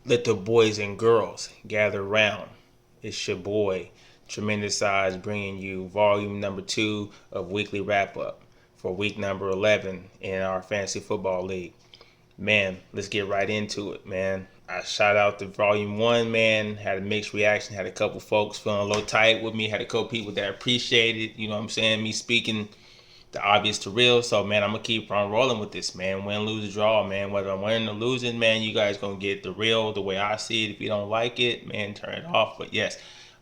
Let the boys and girls gather round. It's your boy, Tremendous Size, bringing you volume number 2 of Weekly Wrap Up for week number 11 in our Fantasy Football League. Man, let's get right into it, man. I shout out to volume 1, man. Had a mixed reaction. Had a couple folks feeling a little tight with me. Had a couple people that appreciated, you know what I'm saying, me speaking the obvious to real. So, man, I'm going to keep on rolling with this, man. Win, lose, draw, man. Whether I'm winning or losing, man, you guys going to get the real the way I see it. If you don't like it, man, turn it off. But, yes,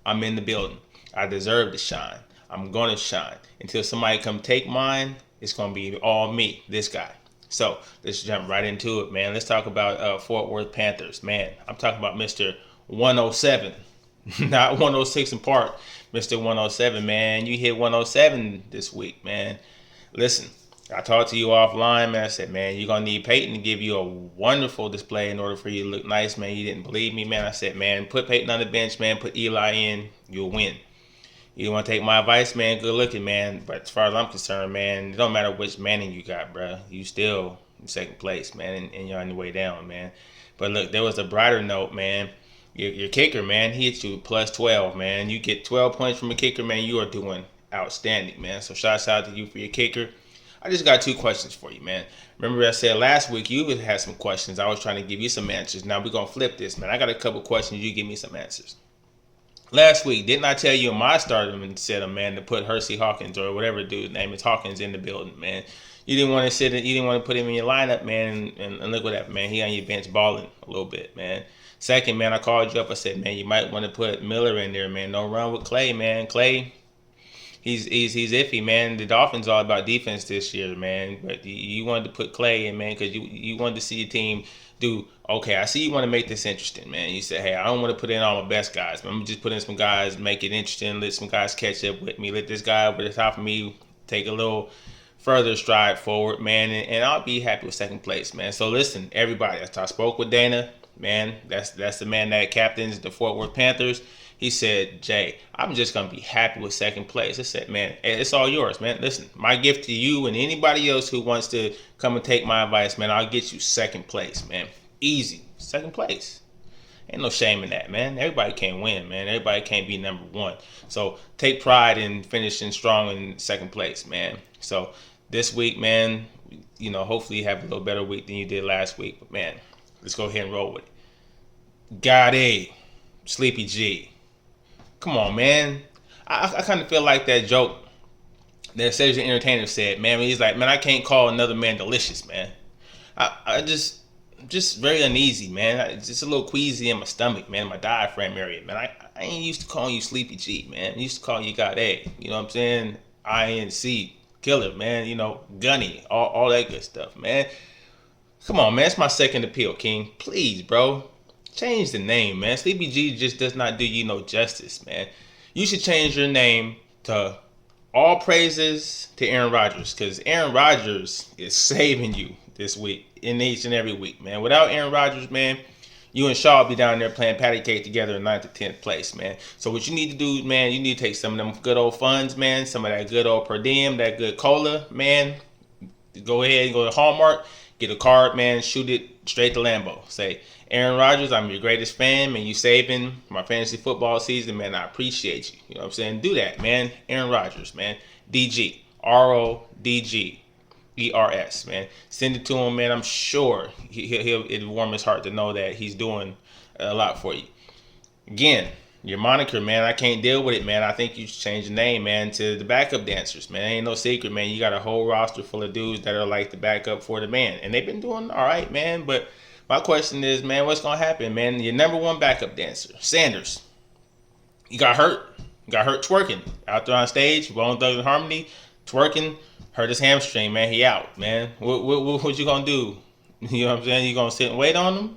I'm in the building. I deserve to shine. I'm going to shine. Until somebody come take mine, it's going to be all me, this guy. So, let's jump right into it, man. Let's talk about Fort Worth Panthers. Man, I'm talking about Mr. 107. Not 106 in Park, Mr. 107, man. You hit 107 this week, man. Listen, I talked to you offline, man. I said, man, you're going to need Peyton to give you a wonderful display in order for you to look nice, man. You didn't believe me, man. I said, man, put Peyton on the bench, man. Put Eli in. You'll win. You want to take my advice, man? Good looking, man. But as far as I'm concerned, man, it don't matter which Manning you got, bro. You still in second place, man, and you're on your way down, man. But look, there was a brighter note, man. Your kicker, man, he hit you plus 12, man. You get 12 points from a kicker, man. You are doing outstanding, man. So shouts out to you for your kicker. I just got 2 questions for you, man. Remember I said last week you had some questions. I was trying to give you some answers. Now we're going to flip this, man. I got a couple questions. You give me some answers. Last week, didn't I tell you in my stardom and said, man, to put Hersey Hawkins or whatever dude's name is Hawkins in the building, man. You didn't want to sit. You didn't want to put him in your lineup, man. And look what happened, man. He on your bench balling a little bit, man. Second, man, I called you up. I said, man, you might want to put Miller in there, man. Don't run with Clay, man. Clay, he's iffy, man. The Dolphins all about defense this year, man. But you wanted to put Clay in, man, because you wanted to see your team do okay. I see you want to make this interesting, man. You said, hey, I don't want to put in all my best guys, but I'm gonna just put in some guys, make it interesting. Let some guys catch up with me. Let this guy over the top of me take a little further stride forward, man, and I'll be happy with second place, man. So listen, everybody. I spoke with Dana. Man, that's the man that captains the Fort Worth Panthers. He said, Jay, I'm just going to be happy with second place. I said, man, it's all yours, man. Listen, my gift to you and anybody else who wants to come and take my advice, man, I'll get you second place, man. Easy. Second place. Ain't no shame in that, man. Everybody can't win, man. Everybody can't be number one. So take pride in finishing strong in second place, man. So this week, man, hopefully you have a little better week than you did last week. But, man, let's go ahead and roll with it. God A. Sleepy G. Come on, man. I kind of feel like that joke that Cedric the Entertainer said, man, he's like, man, I can't call another man delicious, man. I just very uneasy, man. It's just a little queasy in my stomach, man, my diaphragm area, man. I ain't used to calling you Sleepy G, man. I used to call you God A. You know what I'm saying? INC. Killer, man. Gunny. All that good stuff, man. Come on, man. It's my second appeal, King. Please, bro. Change the name, man. Sleepy G just does not do you no justice, man. You should change your name to All Praises to Aaron Rodgers, because Aaron Rodgers is saving you this week, in each and every week, man. Without Aaron Rodgers, man, you and Shaw will be down there playing patty cake together in 9th or 10th place, man. So what you need to do, man, you need to take some of them good old funds, man, some of that good old per diem, that good cola, man. Go ahead and go to Hallmark, get a card, man, shoot it straight to Lambeau. Say, Aaron Rodgers, I'm your greatest fan, man. You saving my fantasy football season, man. I appreciate you. You know what I'm saying? Do that, man. Aaron Rodgers, man. DG. RODGERS, man. Send it to him, man. I'm sure it'll warm his heart to know that he's doing a lot for you. Again, your moniker, man, I can't deal with it, man. I think you should change the name, man, to the backup dancers, man. Ain't no secret, man. You got a whole roster full of dudes that are like the backup for the man. And they've been doing all right, man. But my question is, man, what's going to happen, man? Your number one backup dancer, Sanders, he got hurt. He got hurt twerking out there on stage, Bone Thugs and Harmony, twerking, hurt his hamstring, man. He out, man. What you going to do? You know what I'm saying? You going to sit and wait on him?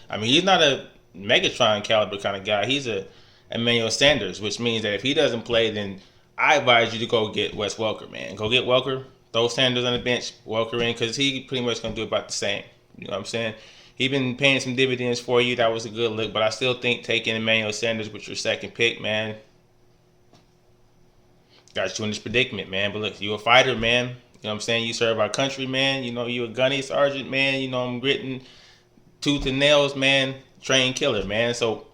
I mean, he's not a Megatron caliber kind of guy. He's a Emmanuel Sanders, which means that if he doesn't play, then I advise you to go get Wes Welker, man. Go get Welker, throw Sanders on the bench, Welker in, because he pretty much going to do about the same. You know what I'm saying? He been paying some dividends for you. That was a good look, but I still think taking Emmanuel Sanders with your second pick, man, got you in this predicament, man. But look, you a fighter, man. You know what I'm saying? You serve our country, man. You a gunny sergeant, man. I'm gritting tooth and nails, man. trained killer, man. So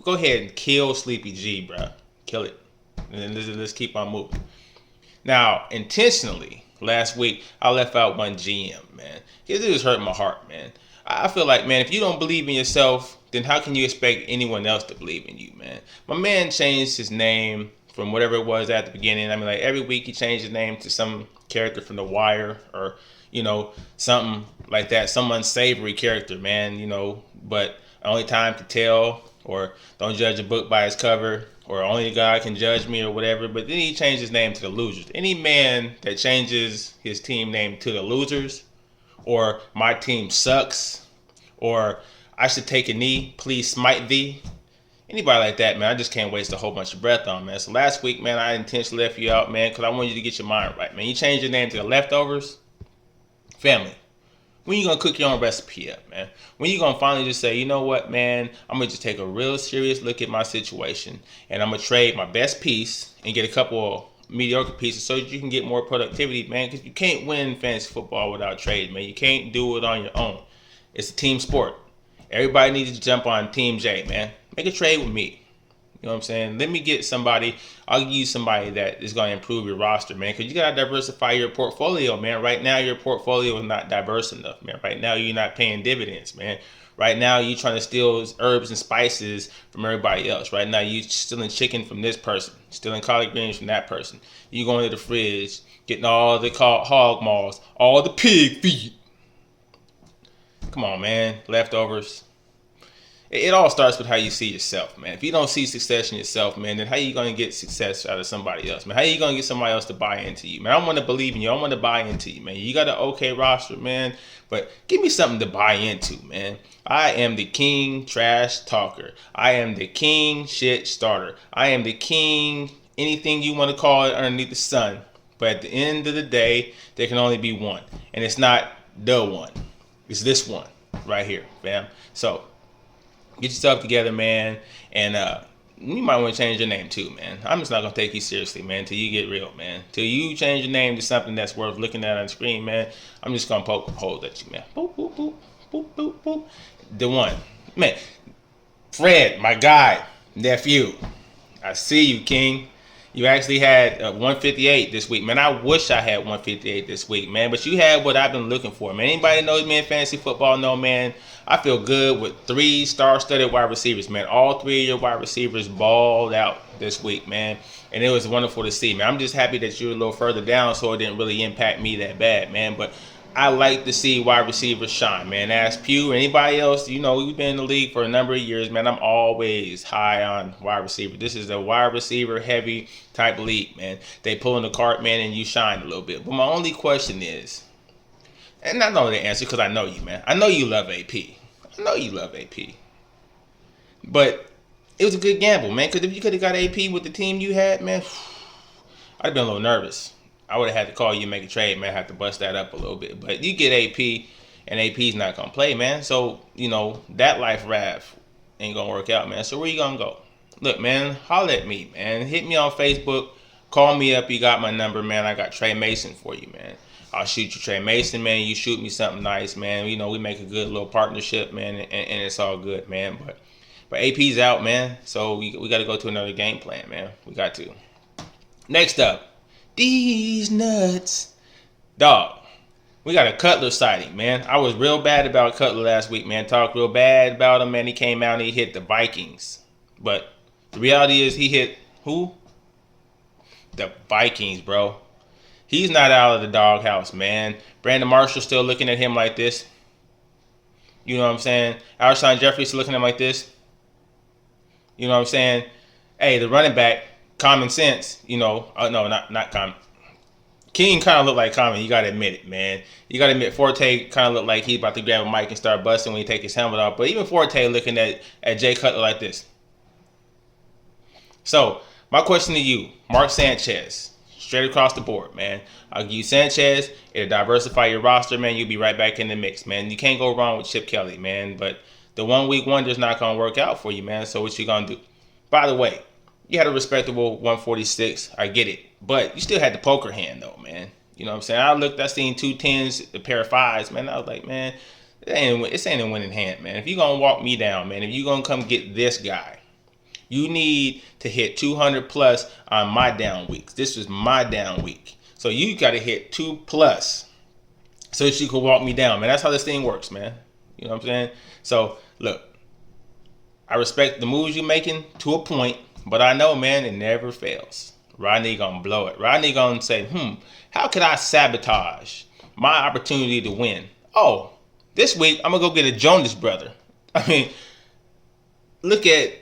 go ahead and kill Sleepy G, bro. Kill it. And then let's keep on moving. Now, intentionally, last week, I left out one GM, man. It just hurt my heart, man. I feel like, man, if you don't believe in yourself, then how can you expect anyone else to believe in you, man? My man changed his name from whatever it was at the beginning. I mean, like, every week he changed his name to some character from The Wire or, something like that. Some unsavory character, man, But only time to tell, or don't judge a book by its cover, or only God can judge me, or whatever. But then he changed his name to the Losers. Any man that changes his team name to the Losers, or my team sucks, or I should take a knee, please smite thee. Anybody like that, man, I just can't waste a whole bunch of breath on, man. So last week, man, I intentionally left you out, man, because I want you to get your mind right, man. You changed your name to the Leftovers. Family, when you going to cook your own recipe up, man? When you going to finally just say, you know what, man, I'm going to just take a real serious look at my situation, and I'm going to trade my best piece and get a couple of mediocre pieces so that you can get more productivity, man, because you can't win fantasy football without trade, man. You can't do it on your own. It's a team sport. Everybody needs to jump on Team J, man. Make a trade with me. You know what I'm saying? Let me get somebody. I'll give you somebody that is going to improve your roster, man, because you got to diversify your portfolio, man. Right now, your portfolio is not diverse enough, man. Right now, you're not paying dividends, man. Right now, you're trying to steal herbs and spices from everybody else. Right now, you're stealing chicken from this person, stealing collard greens from that person. You going to the fridge, getting all the hog maws, all the pig feet. Come on, man. Leftovers. It all starts with how you see yourself, man. If you don't see success in yourself, man, then how you going to get success out of somebody else, man? How you going to get somebody else to buy into you, man? I want to believe in you. I want to buy into you, man. You got an okay roster, man, but give me something to buy into, man. I am the king trash talker. I am the king shit starter. I am the king anything you want to call it underneath the sun. But at the end of the day, there can only be one. And it's not the one. It's this one right here, fam. So get yourself together, man, and you might want to change your name too, man. I'm just not gonna take you seriously, man, until you get real, man. Till you change your name to something that's worth looking at on the screen, man. I'm just gonna poke holes at you, man. Boop, boop, boop, boop, boop, boop. The one, man. Fred, my guy, nephew. I see you, King. You actually had 158 this week, man. I wish I had 158 this week, man. But you had what I've been looking for, man. Anybody that knows me in fantasy football know, man, I feel good with 3 star-studded wide receivers, man. All 3 of your wide receivers balled out this week, man. And it was wonderful to see, man. I'm just happy that you're a little further down, so it didn't really impact me that bad, man. But I like to see wide receivers shine, man. Ask Pew or anybody else, we've been in the league for a number of years, man. I'm always high on wide receiver. This is a wide receiver heavy type league, man. They pull in the cart, man, and you shine a little bit. But my only question is, and I know the answer because I know you, man. I know you love AP. I know you love AP. But it was a good gamble, man, because if you could have got AP with the team you had, man, I'd have been a little nervous. I would have had to call you and make a trade, man. Have to bust that up a little bit. But you get AP, and AP's not going to play, man. So, that life raft ain't going to work out, man. So where you going to go? Look, man, holler at me, man. Hit me on Facebook. Call me up. You got my number, man. I got Trey Mason for you, man. I'll shoot you Trey Mason, man. You shoot me something nice, man. We make a good little partnership, man, and it's all good, man. But AP's out, man. So we got to go to another game plan, man. We got to. Next up. These nuts. Dog, we got a Cutler sighting, man. I was real bad about Cutler last week, man. Talked real bad about him, man. He came out and he hit the Vikings. But the reality is he hit who? The Vikings, bro. He's not out of the doghouse, man. Brandon Marshall still looking at him like this. You know what I'm saying? Alshon Jeffrey still looking at him like this. You know what I'm saying? Hey, the running back, common sense, no, not common. King kind of looked like common. You got to admit it, man. You got to admit Forte kind of looked like he's about to grab a mic and start busting when he take his helmet off. But even Forte looking at Jay Cutler like this. So, my question to you, Mark Sanchez, straight across the board, man. I'll give you Sanchez. It'll diversify your roster, man. You'll be right back in the mix, man. You can't go wrong with Chip Kelly, man. But the 1 week wonder's not going to work out for you, man. So, what you going to do? By the way, you had a respectable 146. I get it. But you still had the poker hand, though, man. You know what I'm saying? I seen 2 10s, a pair of 5s, man. I was like, man, It's ain't a winning hand, man. If you're going to walk me down, man, if you're going to come get this guy, you need to hit 200 plus on my down weeks. This was my down week. So you got to hit 2 plus so that you can walk me down, man. That's how this thing works, man. You know what I'm saying? So, look, I respect the moves you're making to a point, but I know, man, it never fails. Rodney gonna blow it. Rodney gonna say, how could I sabotage my opportunity to win? Oh, this week I'm gonna go get a Jonas brother. I mean, look at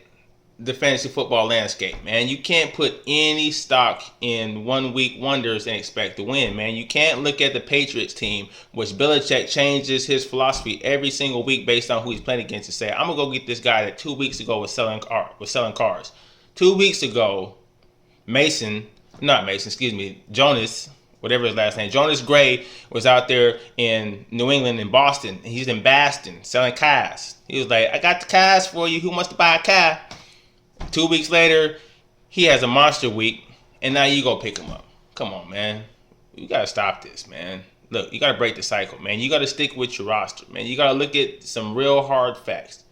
the fantasy football landscape, man. You can't put any stock in 1 week wonders and expect to win, man. You can't look at the Patriots team, which Belichick changes his philosophy every single week based on who he's playing against, and say, I'm gonna go get this guy that 2 weeks ago was selling cars. 2 weeks ago, Jonas, whatever his last name, Jonas Gray was out there in New England and Boston. And he's in Boston selling cars. He was like, I got the cars for you. Who wants to buy a car? 2 weeks later, he has a monster week, and now you go pick him up. Come on, man. You got to stop this, man. Look, you got to break the cycle, man. You got to stick with your roster, man. You got to look at some real hard facts.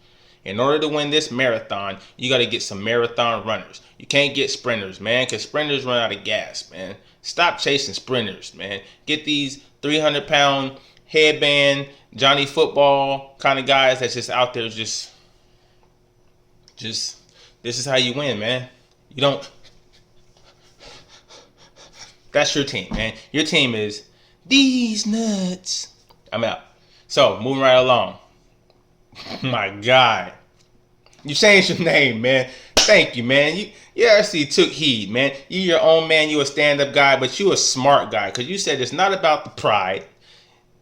In order to win this marathon, you got to get some marathon runners. You can't get sprinters, man, because sprinters run out of gas, man. Stop chasing sprinters, man. Get these 300-pound headband, Johnny Football kind of guys that's just out there just this is how you win, man. You don't. That's your team, man. Your team is these nuts. I'm out. So, moving right along. My God. You changed your name, man. Thank you, man. You actually took heed, man. You your own man. You a stand-up guy, but you a smart guy. Because you said it's not about the pride.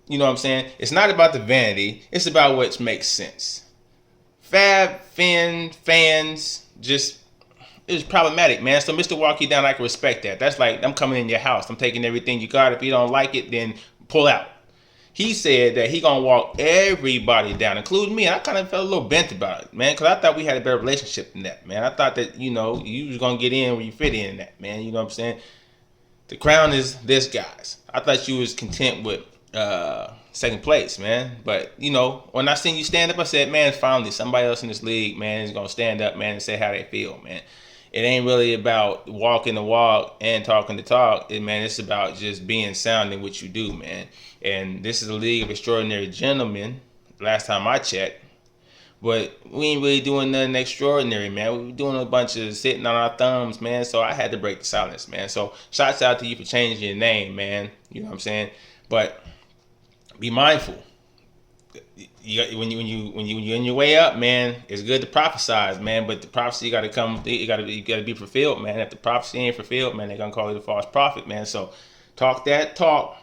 You know what I'm saying? It's not about the vanity. It's about what makes sense. Fans, just, it was problematic, man. So Mr. Walk You Down, I can respect that. That's like, I'm coming in your house. I'm taking everything you got. If you don't like it, then pull out. He said that he gonna walk everybody down, including me. And I kind of felt a little bent about it, man, because I thought we had a better relationship than that, man. I thought that, you was gonna get in where you fit in that, man. You know what I'm saying? The crown is this guy's. I thought you was content with second place, man. But, when I seen you stand up, I said, man, finally, somebody else in this league, man, is going to stand up, man, and say how they feel, man. It ain't really about walking the walk and talking the talk. Man, it's about just being sound in what you do, man. And this is a league of extraordinary gentlemen, last time I checked. But we ain't really doing nothing extraordinary, man. We were doing a bunch of sitting on our thumbs, man. So I had to break the silence, man. So shouts out to you for changing your name, man. You know what I'm saying? But be mindful. When you're in your way up, man, it's good to prophesize, man. But the prophecy got to come. You got to be fulfilled, man. If the prophecy ain't fulfilled, man, they're gonna call it a false prophet, man. So talk that talk,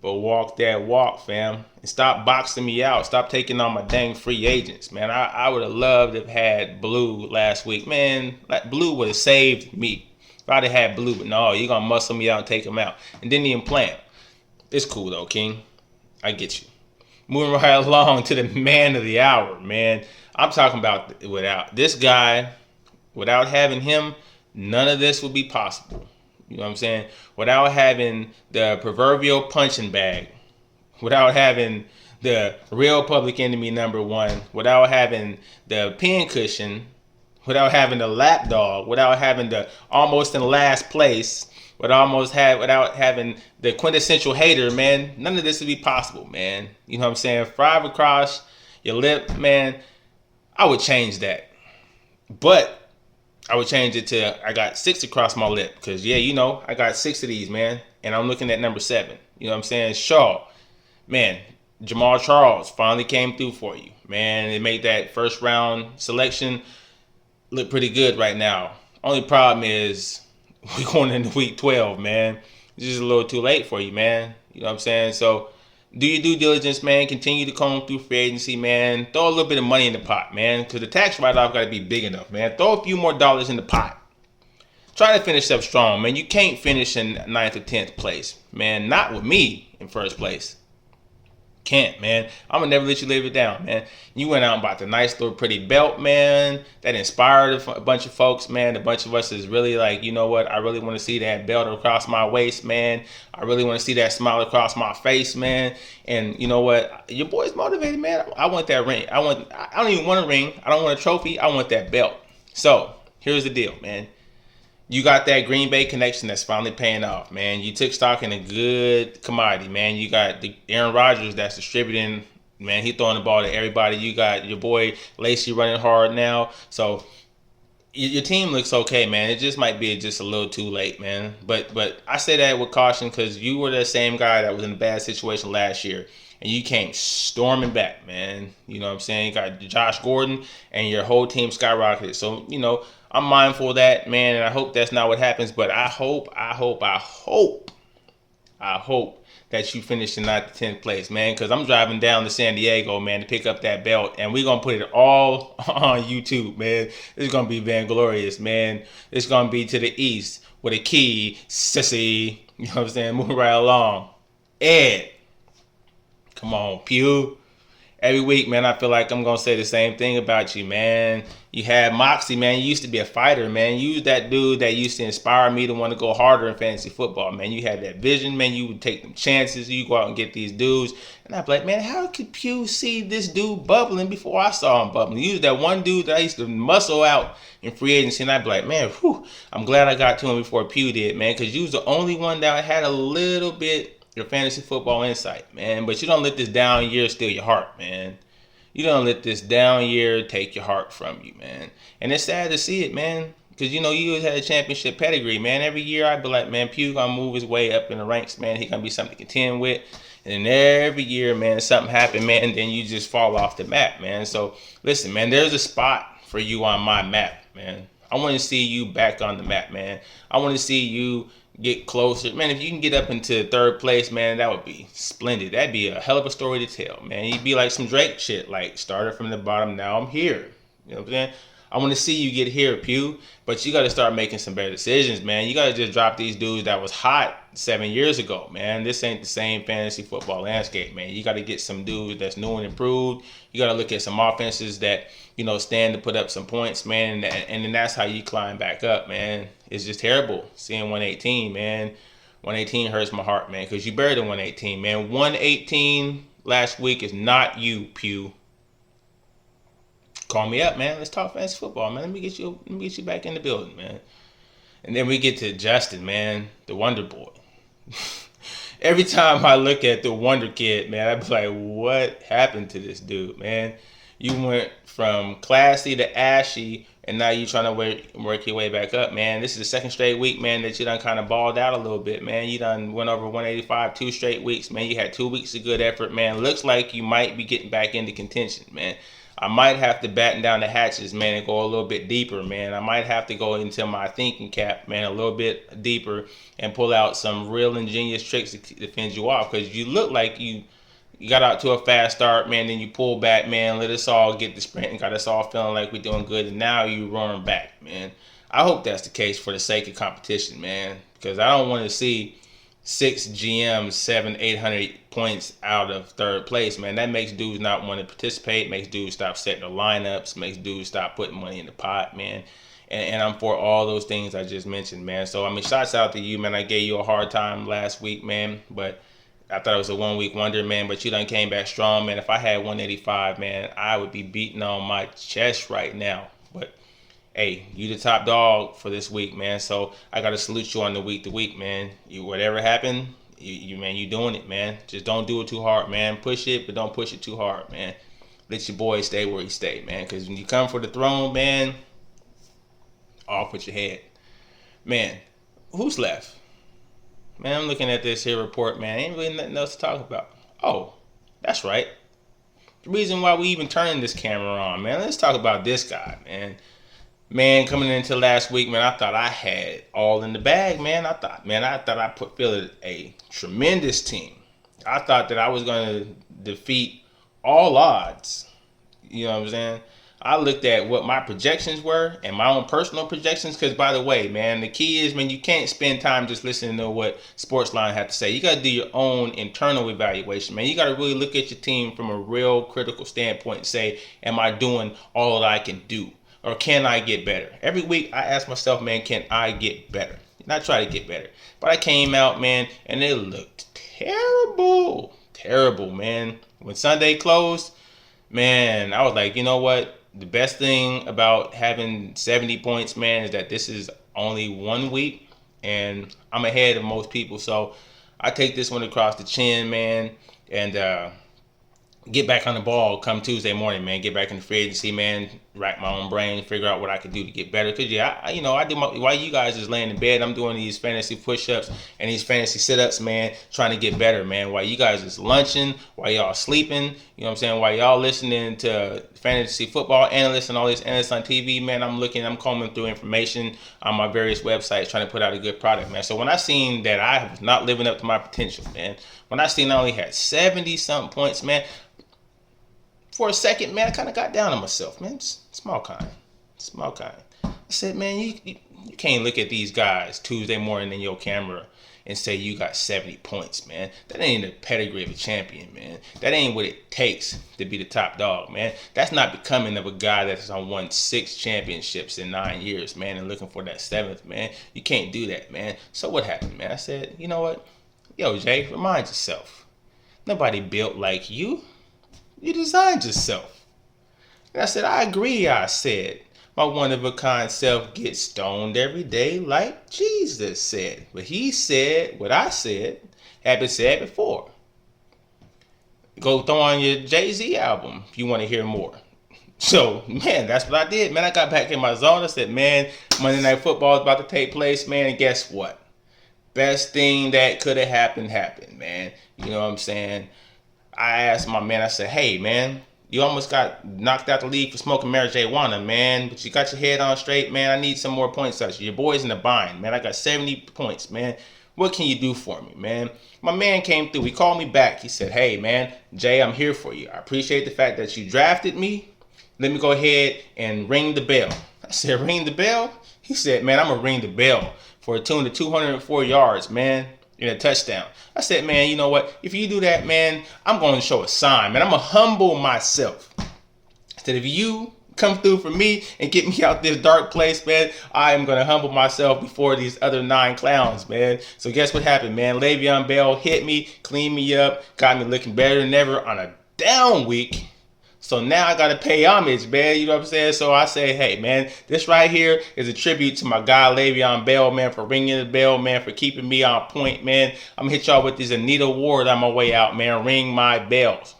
but walk that walk, fam. And stop boxing me out. Stop taking on my dang free agents, man. I would have loved to have had Blue last week, man. Like Blue would have saved me if I'd have had Blue. But no, you're gonna muscle me out and take him out, and didn't even plan. It's cool though, King. I get you. Moving right along to the man of the hour, man. I'm talking about without this guy, without having him, none of this would be possible. You know what I'm saying? Without having the proverbial punching bag, without having the real public enemy number one, without having the pin cushion, without having the lap dog, without having the almost in last place, without having the quintessential hater, man, none of this would be possible, man. You know what I'm saying? 5 across your lip, man, I would change that. But I would change it to I got 6 across my lip. Because, I got 6 of these, man. And I'm looking at number 7. You know what I'm saying? Shaw, man, Jamal Charles finally came through for you. Man, it made that first round selection look pretty good right now. Only problem is we're going into week 12, man. It's just a little too late for you, man. You know what I'm saying? So do your due diligence, man. Continue to comb through free agency, man. Throw a little bit of money in the pot, man, because the tax write-off got to be big enough, man. Throw a few more dollars in the pot. Try to finish up strong, man. You can't finish in 9th or 10th place, man. Not with me in first place. Can't, man. I'm gonna never let you live it down, man. You went out and bought the nice little pretty belt, man. That inspired a bunch of folks, man. A bunch of us is really like, you know what? I really want to see that belt across my waist, man. I really want to see that smile across my face, man. And you know what? Your boy's motivated, man. I want that ring. I don't even want a ring. I don't want a trophy. I want that belt. So here's the deal, man. You got that Green Bay connection that's finally paying off, man. You took stock in a good commodity, man. You got the Aaron Rodgers that's distributing, man. He throwing the ball to everybody. You got your boy Lacey running hard now. So your team looks okay, man. It just might be just a little too late, man. But I say that with caution because you were the same guy that was in a bad situation last year. And you came storming back, man. You know what I'm saying? You got Josh Gordon and your whole team skyrocketed. So, I'm mindful of that, man, and I hope that's not what happens. But I hope that you finish in 9th to 10th place, man, because I'm driving down to San Diego, man, to pick up that belt, and we're going to put it all on YouTube, man. It's going to be vainglorious, man. It's going to be to the east with a key, sissy. You know what I'm saying? Moving right along. Ed. Come on, Pew. Every week, man, I feel like I'm going to say the same thing about you, man. You had Moxie, man. You used to be a fighter, man. You was that dude that used to inspire me to want to go harder in fantasy football, man. You had that vision, man. You would take them chances. You go out and get these dudes. And I'd be like, man, how could Pew see this dude bubbling before I saw him bubbling? You was that one dude that I used to muscle out in free agency. And I'd be like, man, I'm glad I got to him before Pew did, man, because you was the only one that had a little bit your fantasy football insight, man. But you don't let this down year steal your heart, man. You don't let this down year take your heart from you, man. And it's sad to see it, man. Because, you had a championship pedigree, man. Every year I'd be like, man, Pew going to move his way up in the ranks, man. He going to be something to contend with. And then every year, man, something happened, man. And then you just fall off the map, man. So, listen, man, there's a spot for you on my map, man. I want to see you back on the map, man. I want to see you get closer, man. If you can get up into 3rd place, man, that would be splendid. That'd be a hell of a story to tell, man. You'd be like some Drake shit, like started from the bottom, now I'm here. You know what I'm saying? I want to see you get here, Pew. But you got to start making some better decisions, man. You got to just drop these dudes that was hot 7 years ago, man. This ain't the same fantasy football landscape, man. You got to get some dudes that's new and improved. You got to look at some offenses that, stand to put up some points, man. And then that's how you climb back up, man. It's just terrible seeing 118, man. 118 hurts my heart, man, because you buried the 118, man. 118 last week is not you, Pew. Call me up, man. Let's talk fantasy football, man. Let me get you back in the building, man. And then we get to Justin, man, the Wonder Boy. Every time I look at the Wonder Kid, man, I be like, what happened to this dude, man? You went from classy to ashy, and now you trying to work your way back up, man. This is the 2nd straight week, man, that you done kind of balled out a little bit, man. You done went over 185 2 straight weeks, man. You had 2 weeks of good effort, man. Looks like you might be getting back into contention, man. I might have to batten down the hatches, man, and go a little bit deeper, man. I might have to go into my thinking cap, man, a little bit deeper and pull out some real ingenious tricks to fend you off, because you look like you got out to a fast start, man, then you pull back, man, let us all get the sprint and got us all feeling like we're doing good, and now you roaring back, man. I hope that's the case for the sake of competition, man, because I don't want to see 6 GMs, 700-800 points out of 3rd place, man. That makes dudes not want to participate, makes dudes stop setting their lineups, makes dudes stop putting money in the pot, man. And I'm for all those things I just mentioned, man. So, shouts out to you, man. I gave you a hard time last week, man, but I thought it was a 1 week wonder, man, but you done came back strong, man. If I had 185, man, I would be beating on my chest right now. But, hey, you the top dog for this week, man. So I got to salute you on the week to week, man. Whatever happened, you doing it, man. Just don't do it too hard, man. Push it, but don't push it too hard, man. Let your boy stay where he stay, man. Because when you come for the throne, man, off with your head. Man, who's left? Man, I'm looking at this here report, man. Ain't really nothing else to talk about. Oh, that's right. The reason why we even turning this camera on, man. Let's talk about this guy, man. Man, coming into last week, man, I thought I had all in the bag, man. I thought I fielded a tremendous team. I thought that I was going to defeat all odds. You know what I'm saying? I looked at what my projections were and my own personal projections. Because, by the way, man, the key is, man, you can't spend time just listening to what Sportsline had to say. You got to do your own internal evaluation, man. You got to really look at your team from a real critical standpoint and say, am I doing all that I can do? Or can I get better? Every week I ask myself, man, can I get better? And I try to get better. But I came out, man, and it looked terrible. Terrible, man. When Sunday closed, man, I was like, you know what? The best thing about having 70 points, man, is that this is only 1 week and I'm ahead of most people. So I take this one across the chin, man, and get back on the ball come Tuesday morning, man. Get back in the free agency, man. Rack my own brain, figure out what I could do to get better. Cause yeah, I do my, while you guys is laying in bed, I'm doing these fantasy push-ups and these fantasy sit-ups, man, trying to get better, man. While you guys is lunching, while y'all sleeping, you know what I'm saying? While y'all listening to fantasy football analysts and all these analysts on TV, man, I'm combing through information on my various websites trying to put out a good product, man. So when I seen that I was not living up to my potential, man, when I seen I only had 70 something points, man, for a second, man, I kind of got down on myself, man. Small kind. I said, man, you can't look at these guys Tuesday morning in your camera and say you got 70 points, man. That ain't the pedigree of a champion, man. That ain't what it takes to be the top dog, man. That's not becoming of a guy that's won 6 championships in 9 years, man, and looking for that 7th, man. You can't do that, man. So what happened, man? I said, you know what? Yo, Jay, remind yourself. Nobody built like you. You designed yourself. And I said, I agree, I said. My one-of-a-kind self gets stoned every day like Jesus said. But he said what I said had been said before. Go throw on your Jay-Z album if you want to hear more. So, man, that's what I did. Man, I got back in my zone. I said, man, Monday Night Football is about to take place, man. And guess what? Best thing that could have happened, man. You know what I'm saying? I asked my man, I said, hey, man, you almost got knocked out the league for smoking marijuana, man, but you got your head on straight, man. I need some more points. Your boy's in the bind, man. I got 70 points, man. What can you do for me, man? My man came through. He called me back. He said, hey, man, Jay, I'm here for you. I appreciate the fact that you drafted me. Let me go ahead and ring the bell. I said, ring the bell? He said, man, I'm going to ring the bell for a tune of 204 yards, man. In a touchdown. I said, man, you know what? If you do that, man, I'm going to show a sign, man. I'm going to humble myself. I said, if you come through for me and get me out this dark place, man, I am going to humble myself before these other 9 clowns, man. So guess what happened, man? Le'Veon Bell hit me, cleaned me up, got me looking better than ever on a down week. So now I got to pay homage, man. You know what I'm saying? So I say, hey, man, this right here is a tribute to my guy, Le'Veon Bell, man, for ringing the bell, man, for keeping me on point, man. I'm going to hit y'all with this Anita Ward on my way out, man. Ring my bells.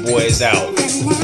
Boys out.